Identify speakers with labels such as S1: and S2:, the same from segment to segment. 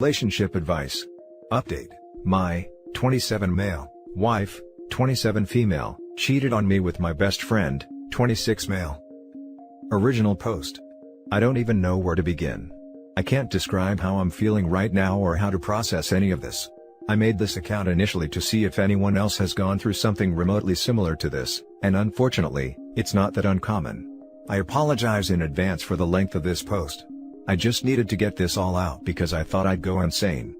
S1: Relationship advice. Update. My 27 male wife, 27 female, cheated on me with my best friend, 26 male. Original post. I don't even know where to begin. I can't describe how I'm feeling right now or how to process any of this. I made this account initially to see if anyone else has gone through something remotely similar to this, and unfortunately, it's not that uncommon. I apologize in advance for the length of this post. I just needed to get this all out because I thought I'd go insane.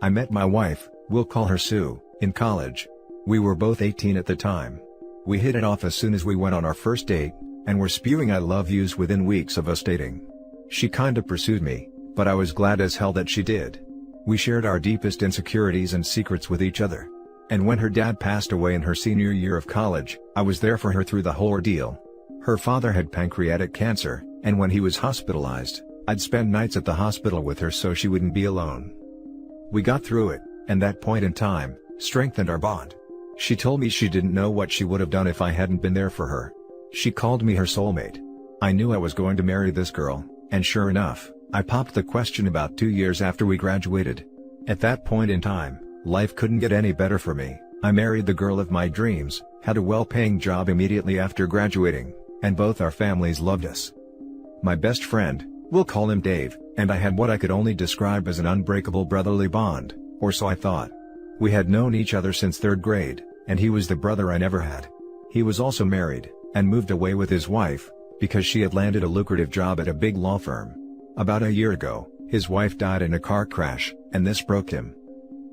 S1: I met my wife, we'll call her Sue, in college. We were both 18 at the time. We hit it off as soon as we went on our first date, and were spewing I love yous within weeks of us dating. She kinda pursued me, but I was glad as hell that she did. We shared our deepest insecurities and secrets with each other. And when her dad passed away in her senior year of college, I was there for her through the whole ordeal. Her father had pancreatic cancer, and when he was hospitalized, I'd spend nights at the hospital with her so she wouldn't be alone. We got through it, and that point in time strengthened our bond. She told me she didn't know what she would have done if I hadn't been there for her. She called me her soulmate. I knew I was going to marry this girl, and sure enough, I popped the question about 2 years after we graduated. At that point in time, life couldn't get any better for me. I married the girl of my dreams, had a well-paying job immediately after graduating, and both our families loved us. My best friend, we'll call him Dave, and I had what I could only describe as an unbreakable brotherly bond, or so I thought. We had known each other since 3rd grade, and he was the brother I never had. He was also married, and moved away with his wife, because she had landed a lucrative job at a big law firm. About a year ago, his wife died in a car crash, and this broke him.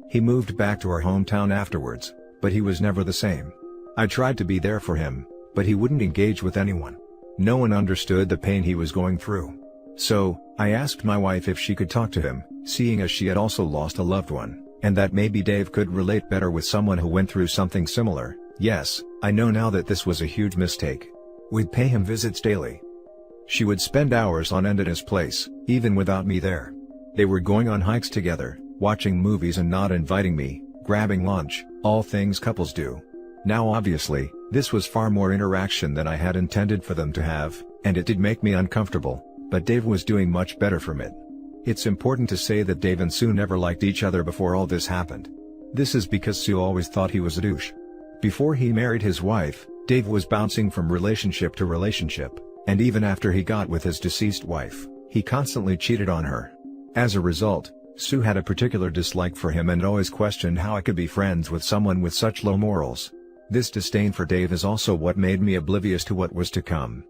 S1: He moved back to our hometown afterwards, but he was never the same. I tried to be there for him, but he wouldn't engage with anyone. No one understood the pain he was going through. So, I asked my wife if she could talk to him, seeing as she had also lost a loved one, and that maybe Dave could relate better with someone who went through something similar. Yes, I know now that this was a huge mistake. We'd pay him visits daily. She would spend hours on end at his place, even without me there. They were going on hikes together, watching movies and not inviting me, grabbing lunch, all things couples do. Now obviously, this was far more interaction than I had intended for them to have, and it did make me uncomfortable. But Dave was doing much better from it. It's important to say that Dave and Sue never liked each other before all this happened. This is because Sue always thought he was a douche. Before he married his wife, Dave was bouncing from relationship to relationship, and even after he got with his deceased wife, he constantly cheated on her. As a result, Sue had a particular dislike for him and always questioned how I could be friends with someone with such low morals. This disdain for Dave is also what made me oblivious to what was to come.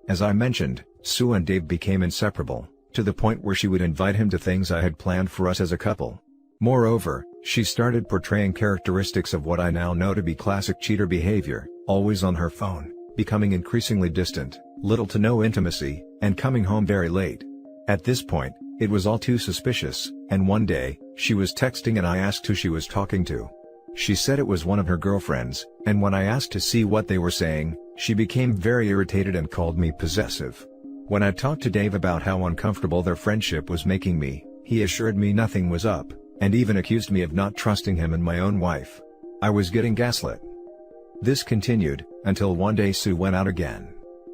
S1: As I mentioned, Sue and Dave became inseparable, to the point where she would invite him to things I had planned for us as a couple. Moreover, she started portraying characteristics of what I now know to be classic cheater behavior, always on her phone, becoming increasingly distant, little to no intimacy, and coming home very late. At this point, it was all too suspicious, and one day, she was texting and I asked who she was talking to. She said it was one of her girlfriends, and when I asked to see what they were saying, she became very irritated and called me possessive. When I talked to Dave about how uncomfortable their friendship was making me, he assured me nothing was up, and even accused me of not trusting him and my own wife. I was getting gaslit. This continued, until one day Sue went out again.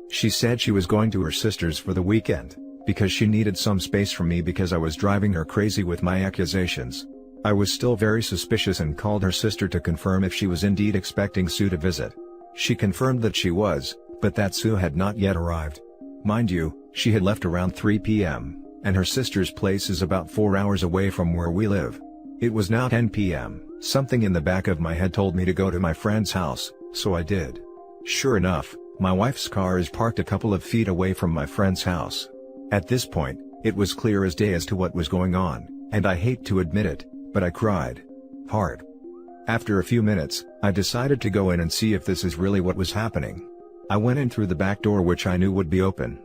S1: She said she was going to her sister's for the weekend, because she needed some space from me because I was driving her crazy with my accusations. I was still very suspicious and called her sister to confirm if she was indeed expecting Sue to visit. She confirmed that she was, but that Sue had not yet arrived. Mind you, she had left around 3 p.m., and her sister's place is about 4 hours away from where we live. It was now 10 p.m., something in the back of my head told me to go to my friend's house, so I did. Sure enough, my wife's car is parked a couple of feet away from my friend's house. At this point, it was clear as day as to what was going on, and I hate to admit it, but I cried hard. After a few minutes, I decided to go in and see if this is really what was happening. I went in through the back door which I knew would be open.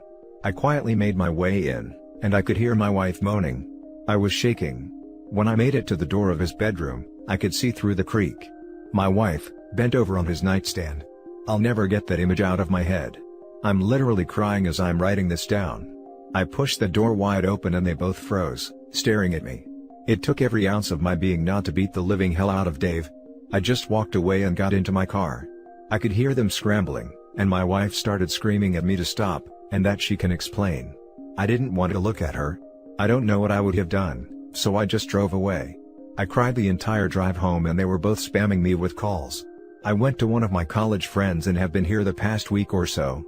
S1: I quietly made my way in, and I could hear my wife moaning. I was shaking. When I made it to the door of his bedroom, I could see through the creak. My wife, bent over on his nightstand. I'll never get that image out of my head. I'm literally crying as I'm writing this down. I pushed the door wide open and they both froze, staring at me. It took every ounce of my being not to beat the living hell out of Dave. I just walked away and got into my car. I could hear them scrambling, and my wife started screaming at me to stop, and that she can explain. I didn't want to look at her. I don't know what I would have done, So I just drove away. I cried the entire drive home and they were both spamming me with calls. I went to one of my college friends and have been here the past week or so.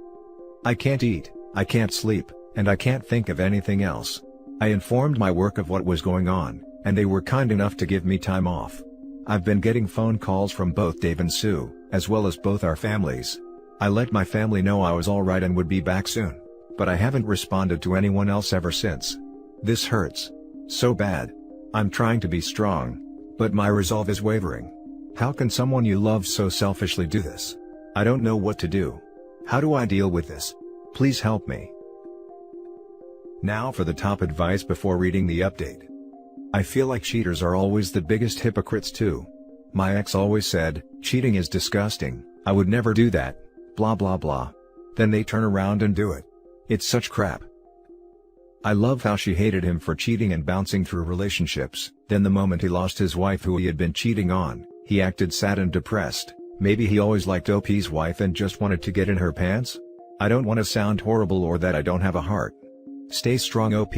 S1: I can't eat, I can't sleep, and I can't think of anything else. I informed my work of what was going on, and they were kind enough to give me time off. I've been getting phone calls from both Dave and Sue, as well as both our families. I let my family know I was alright and would be back soon, but I haven't responded to anyone else ever since. This hurts so bad. I'm trying to be strong, but my resolve is wavering. How can someone you love so selfishly do this? I don't know what to do. How do I deal with this? Please help me. Now for the top advice before reading the update. I feel like cheaters are always the biggest hypocrites too. My ex always said, cheating is disgusting, I would never do that, blah blah blah. Then they turn around and do it. It's such crap. I love how she hated him for cheating and bouncing through relationships, then the moment he lost his wife who he had been cheating on, he acted sad and depressed. Maybe he always liked OP's wife and just wanted to get in her pants? I don't want to sound horrible or that I don't have a heart. Stay strong OP.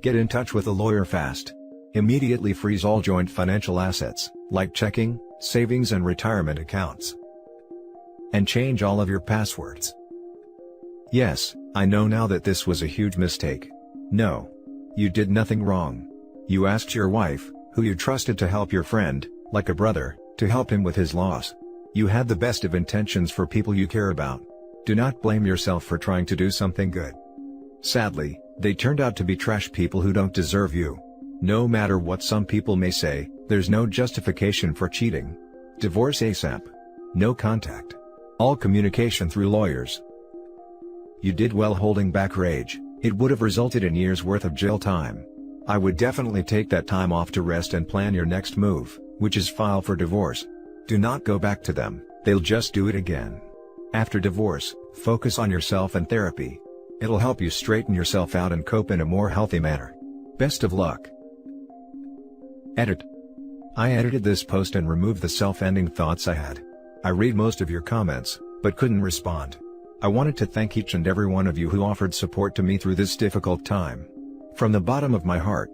S1: Get in touch with a lawyer fast. Immediately freeze all joint financial assets, like checking, savings and retirement accounts. And change all of your passwords. Yes, I know now that this was a huge mistake. No. You did nothing wrong. You asked your wife, who you trusted to help your friend, like a brother, to help him with his loss. You had the best of intentions for people you care about. Do not blame yourself for trying to do something good. Sadly, they turned out to be trash people who don't deserve you. No matter what some people may say, there's no justification for cheating. Divorce ASAP. No contact. All communication through lawyers. You did well holding back rage, it would have resulted in years worth of jail time. I would definitely take that time off to rest and plan your next move, which is file for divorce. Do not go back to them, they'll just do it again. After divorce, focus on yourself and therapy. It'll help you straighten yourself out and cope in a more healthy manner. Best of luck. Edit. I edited this post and removed the self-ending thoughts I had. I read most of your comments, but couldn't respond. I wanted to thank each and every one of you who offered support to me through this difficult time. From the bottom of my heart.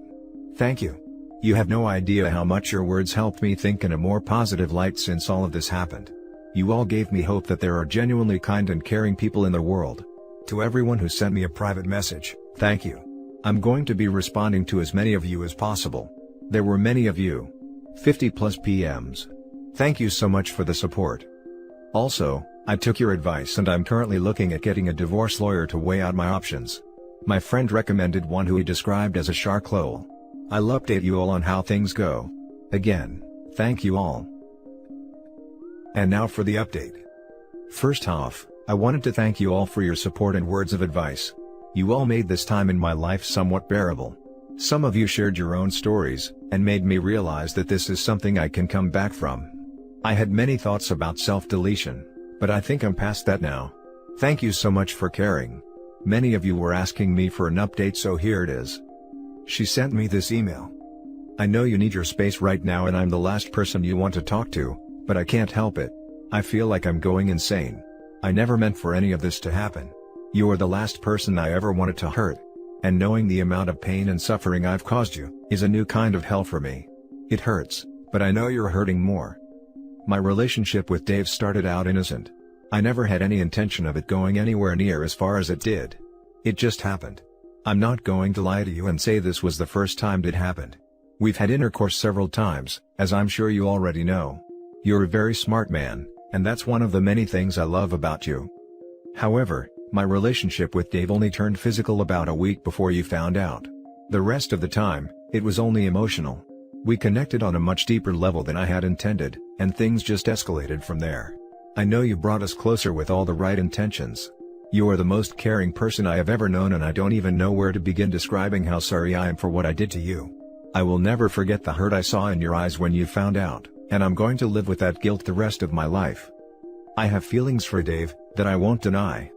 S1: Thank you. You have no idea how much your words helped me think in a more positive light since all of this happened. You all gave me hope that there are genuinely kind and caring people in the world. To everyone who sent me a private message, thank you. I'm going to be responding to as many of you as possible. There were many of you. 50+ PMs. Thank you so much for the support. Also, I took your advice and I'm currently looking at getting a divorce lawyer to weigh out my options. My friend recommended one who he described as a shark lol. I'll update you all on how things go. Again, thank you all. And now for the update. First off, I wanted to thank you all for your support and words of advice. You all made this time in my life somewhat bearable. Some of you shared your own stories, and made me realize that this is something I can come back from. I had many thoughts about self-deletion, but I think I'm past that now. Thank you so much for caring. Many of you were asking me for an update, so here it is. She sent me this email. I know you need your space right now and I'm the last person you want to talk to, but I can't help it. I feel like I'm going insane. I never meant for any of this to happen. You are the last person I ever wanted to hurt. And knowing the amount of pain and suffering I've caused you, is a new kind of hell for me. It hurts, but I know you're hurting more. My relationship with Dave started out innocent. I never had any intention of it going anywhere near as far as it did. It just happened. I'm not going to lie to you and say this was the first time it happened. We've had intercourse several times, as I'm sure you already know. You're a very smart man, and that's one of the many things I love about you. However, my relationship with Dave only turned physical about a week before you found out. The rest of the time, it was only emotional. We connected on a much deeper level than I had intended, and things just escalated from there. I know you brought us closer with all the right intentions. You are the most caring person I have ever known, and I don't even know where to begin describing how sorry I am for what I did to you. I will never forget the hurt I saw in your eyes when you found out, and I'm going to live with that guilt the rest of my life. I have feelings for Dave, that I won't deny.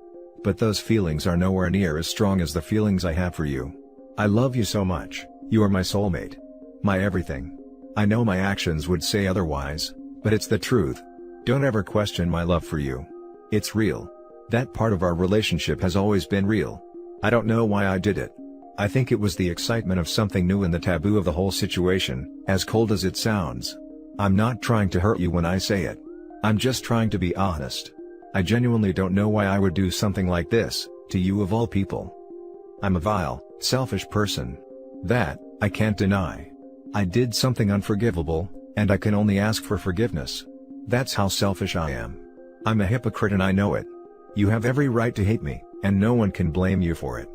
S1: But those feelings are nowhere near as strong as the feelings I have for you. I love you so much, you are my soulmate. My everything. I know my actions would say otherwise, but it's the truth. Don't ever question my love for you. It's real. That part of our relationship has always been real. I don't know why I did it. I think it was the excitement of something new and the taboo of the whole situation, as cold as it sounds. I'm not trying to hurt you when I say it. I'm just trying to be honest. I genuinely don't know why I would do something like this, to you of all people. I'm a vile, selfish person. That, I can't deny. I did something unforgivable, and I can only ask for forgiveness. That's how selfish I am. I'm a hypocrite and I know it. You have every right to hate me, and no one can blame you for it.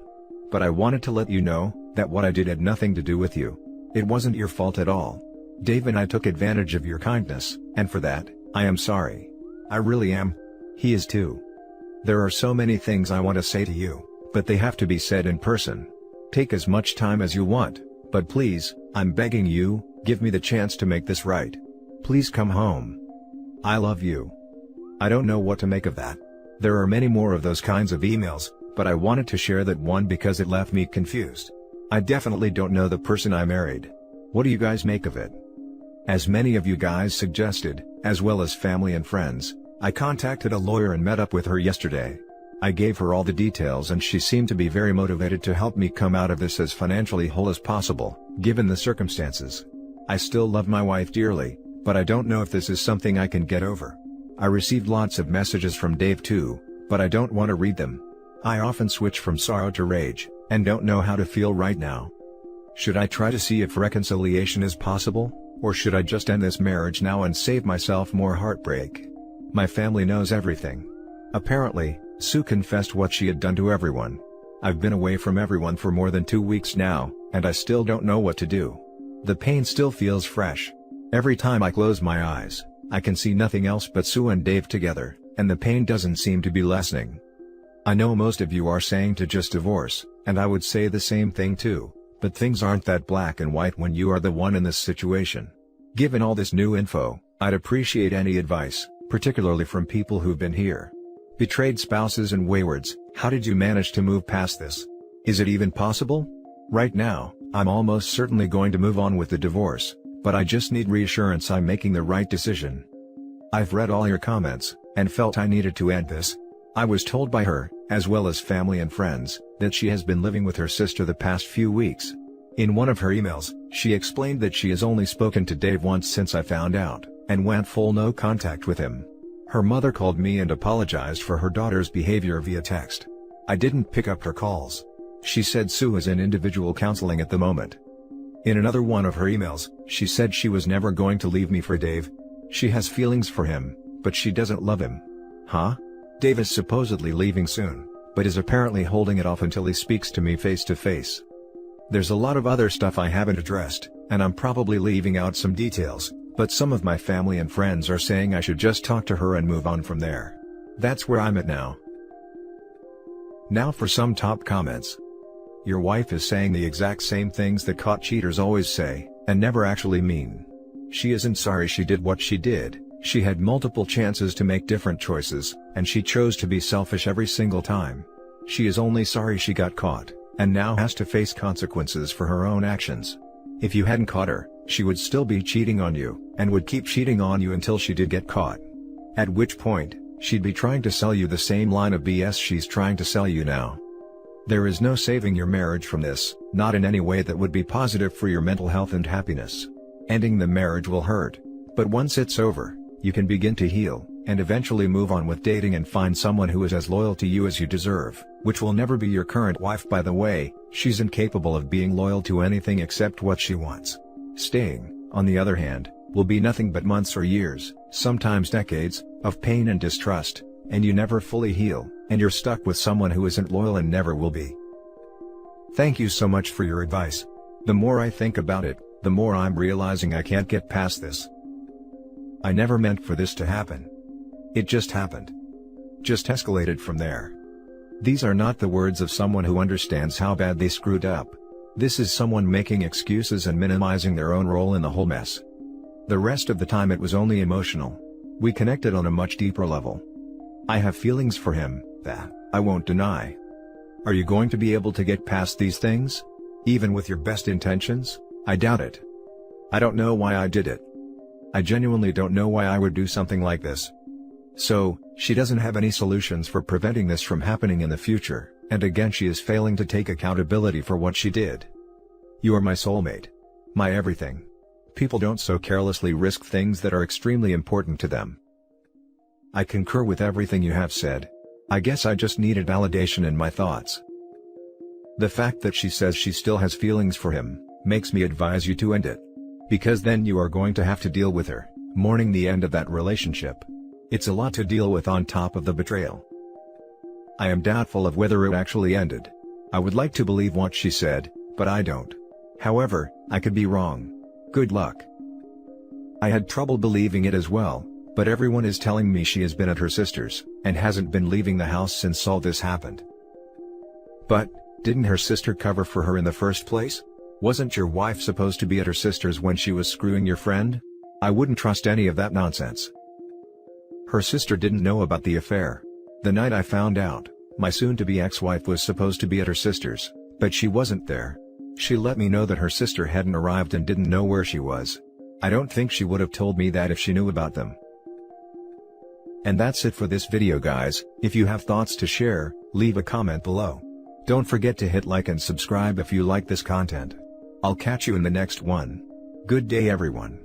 S1: But I wanted to let you know that what I did had nothing to do with you. It wasn't your fault at all. Dave and I took advantage of your kindness, and for that, I am sorry. I really am. He is too. There are so many things I want to say to you, but they have to be said in person. Take as much time as you want, but please, I'm begging you, give me the chance to make this right. Please come home. I love you. I don't know what to make of that. There are many more of those kinds of emails, but I wanted to share that one because it left me confused. I definitely don't know the person I married. What do you guys make of it? As many of you guys suggested, as well as family and friends, I contacted a lawyer and met up with her yesterday. I gave her all the details and she seemed to be very motivated to help me come out of this as financially whole as possible, given the circumstances. I still love my wife dearly, but I don't know if this is something I can get over. I received lots of messages from Dave too, but I don't want to read them. I often switch from sorrow to rage, and don't know how to feel right now. Should I try to see if reconciliation is possible, or should I just end this marriage now and save myself more heartbreak? My family knows everything. Apparently, Sue confessed what she had done to everyone. I've been away from everyone for more than 2 weeks now, and I still don't know what to do. The pain still feels fresh. Every time I close my eyes, I can see nothing else but Sue and Dave together, and the pain doesn't seem to be lessening. I know most of you are saying to just divorce, and I would say the same thing too, but things aren't that black and white when you are the one in this situation. Given all this new info, I'd appreciate any advice, particularly from people who've been here. Betrayed spouses and waywards, how did you manage to move past this? Is it even possible? Right now, I'm almost certainly going to move on with the divorce, but I just need reassurance I'm making the right decision. I've read all your comments, and felt I needed to end this. I was told by her, as well as family and friends, that she has been living with her sister the past few weeks. In one of her emails, she explained that she has only spoken to Dave once since I found out, and went full no contact with him. Her mother called me and apologized for her daughter's behavior via text. I didn't pick up her calls. She said Sue is in individual counseling at the moment. In another one of her emails, she said she was never going to leave me for Dave. She has feelings for him, but she doesn't love him. Huh? Dave is supposedly leaving soon, but is apparently holding it off until he speaks to me face to face. There's a lot of other stuff I haven't addressed, and I'm probably leaving out some details, but some of my family and friends are saying I should just talk to her and move on from there. That's where I'm at now. Now for some top comments. Your wife is saying the exact same things that caught cheaters always say, and never actually mean. She isn't sorry she did what she did. She had multiple chances to make different choices, and she chose to be selfish every single time. She is only sorry she got caught, and now has to face consequences for her own actions. If you hadn't caught her, she would still be cheating on you, and would keep cheating on you until she did get caught. At which point, she'd be trying to sell you the same line of BS she's trying to sell you now. There is no saving your marriage from this, not in any way that would be positive for your mental health and happiness. Ending the marriage will hurt, but once it's over, you can begin to heal, and eventually move on with dating and find someone who is as loyal to you as you deserve, which will never be your current wife by the way. She's incapable of being loyal to anything except what she wants. Staying, on the other hand, will be nothing but months or years, sometimes decades, of pain and distrust, and you never fully heal, and you're stuck with someone who isn't loyal and never will be. Thank you so much for your advice. The more I think about it, the more I'm realizing I can't get past this. I never meant for this to happen. It just happened. Just escalated from there. These are not the words of someone who understands how bad they screwed up. This is someone making excuses and minimizing their own role in the whole mess. The rest of the time it was only emotional. We connected on a much deeper level. I have feelings for him, that I won't deny. Are you going to be able to get past these things? Even with your best intentions? I doubt it. I don't know why I did it. I genuinely don't know why I would do something like this. So, she doesn't have any solutions for preventing this from happening in the future, And again she is failing to take accountability for what she did. You are my soulmate. My everything. People don't so carelessly risk things that are extremely important to them. I concur with everything you have said. I guess I just needed validation in my thoughts. The fact that she says she still has feelings for him, makes me advise you to end it. Because then you are going to have to deal with her, mourning the end of that relationship. It's a lot to deal with on top of the betrayal. I am doubtful of whether it actually ended. I would like to believe what she said, but I don't. However, I could be wrong. Good luck. I had trouble believing it as well, but everyone is telling me she has been at her sister's, and hasn't been leaving the house since all this happened. But, didn't her sister cover for her in the first place? Wasn't your wife supposed to be at her sister's when she was screwing your friend? I wouldn't trust any of that nonsense. Her sister didn't know about the affair. The night I found out, my soon-to-be ex-wife was supposed to be at her sister's, but she wasn't there. She let me know that her sister hadn't arrived and didn't know where she was. I don't think she would have told me that if she knew about them. And that's it for this video guys. If you have thoughts to share, leave a comment below. Don't forget to hit like and subscribe if you like this content. I'll catch you in the next one. Good day everyone.